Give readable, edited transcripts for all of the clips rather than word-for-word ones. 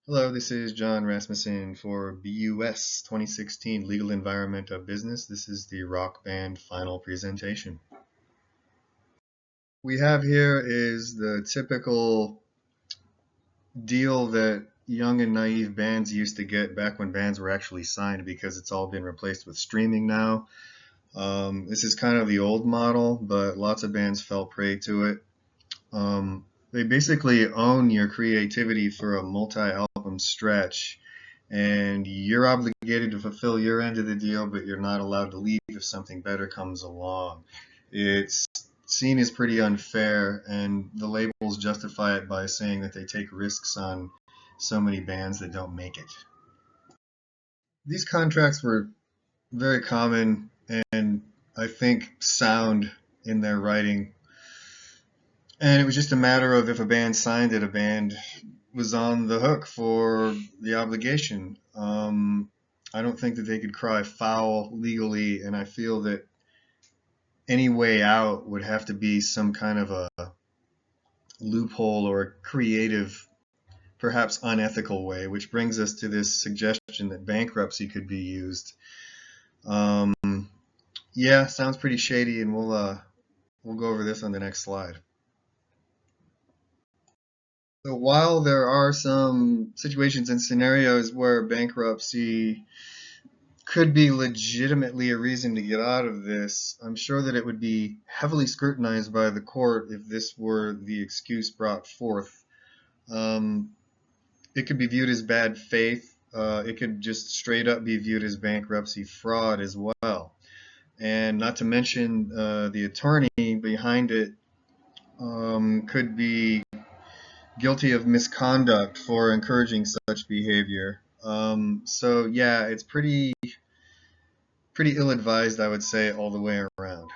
Hello, this is John Rasmussen for BUS 2016 Legal Environment of Business. This is the rock band final presentation. We have here is the typical deal that young and naive bands used to get back when bands were actually signed, because it's all been replaced with streaming now. This is kind of the old model, but lots of bands fell prey to it. They basically own your creativity for a multi-album stretch, and you're obligated to fulfill your end of the deal, but you're not allowed to leave if something better comes along. It's seen as pretty unfair, and the labels justify it by saying that they take risks on so many bands that don't make it. These contracts were very common and I think sound in their writing. And it was just a matter of, if a band signed it, a band was on the hook for the obligation. I don't think that they could cry foul legally, and I feel that any way out would have to be some kind of a loophole or a creative, perhaps unethical way, which brings us to this suggestion that bankruptcy could be used. Um, yeah, sounds pretty shady, and we'll go over this on the next slide. So while there are some situations and scenarios where bankruptcy could be legitimately a reason to get out of this, I'm sure that it would be heavily scrutinized by the court if this were the excuse brought forth. Um, it could be viewed as bad faith. It could just straight up be viewed as bankruptcy fraud as well. And not to mention, the attorney behind it could be guilty of misconduct for encouraging such behavior. So yeah, it's pretty ill-advised, I would say, all the way around.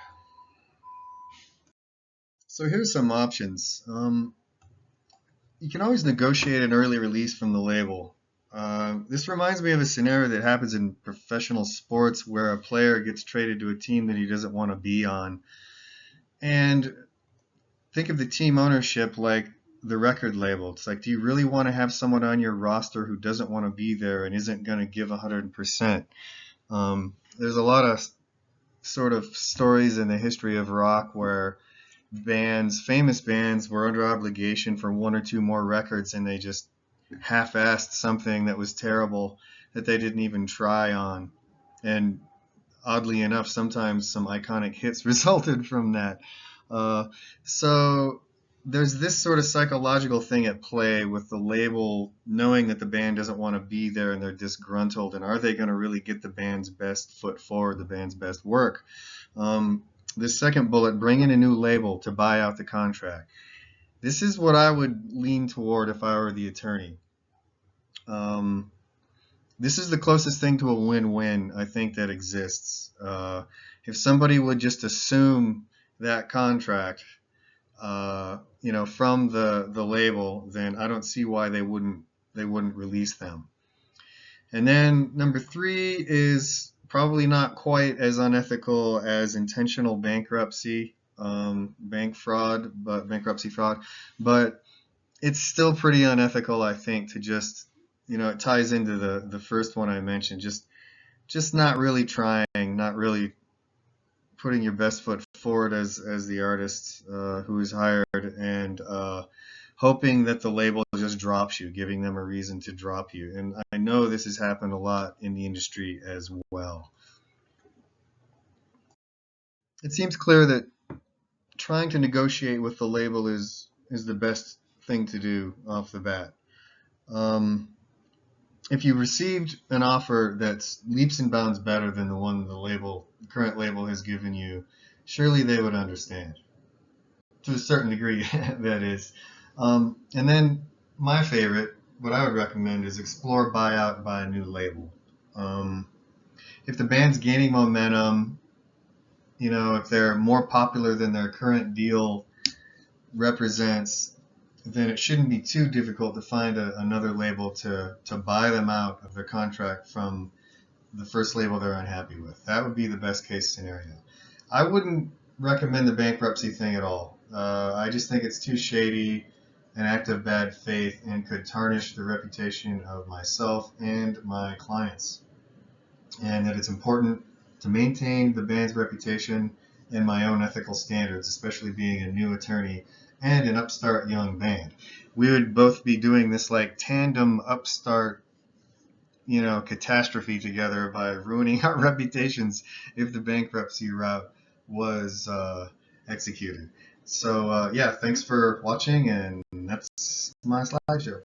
So here's some options. You can always negotiate an early release from the label. This reminds me of a scenario that happens in professional sports where a player gets traded to a team that he doesn't want to be on. And think of the team ownership like the record label. It's like, do you really want to have someone on your roster who doesn't want to be there and isn't going to give 100%? There's a lot of sort of stories in the history of rock where famous bands, were under obligation for one or two more records, and they just half-assed something that was terrible that they didn't even try on. And oddly enough, sometimes some iconic hits resulted from that. So there's this sort of psychological thing at play with the label knowing that the band doesn't want to be there and they're disgruntled, and are they going to really get the band's best foot forward, the band's best work? This second bullet, bring in a new label to buy out the contract. This is what I would lean toward if I were the attorney. This is the closest thing to a win-win I think that exists. If somebody would just assume that contract, from the label, then I don't see why they wouldn't release them. And then number 3 is probably not quite as unethical as intentional bankruptcy, bankruptcy fraud, but it's still pretty unethical, I think, to just, it ties into the first one I mentioned, just not really trying, not really putting your best foot forward as the artist who is hired, and hoping that the label just drops you, giving them a reason to drop you. And I know this has happened a lot in the industry as well. It seems clear that trying to negotiate with the label is the best thing to do off the bat. If you received an offer that's leaps and bounds better than the one the current label has given you, surely they would understand, to a certain degree, that is. And then my favorite, what I would recommend, is explore buyout by a new label. If the band's gaining momentum, if they're more popular than their current deal represents, then it shouldn't be too difficult to find another label to buy them out of their contract from the first label they're unhappy with. That would be the best case scenario. I wouldn't recommend the bankruptcy thing at all. I just think it's too shady, an act of bad faith and could tarnish the reputation of myself and my clients. And that it's important to maintain the band's reputation and my own ethical standards, especially being a new attorney and an upstart young band. We would both be doing this like tandem upstart, catastrophe together by ruining our reputations if the bankruptcy route was executed. So yeah, thanks for watching, and that's my slideshow.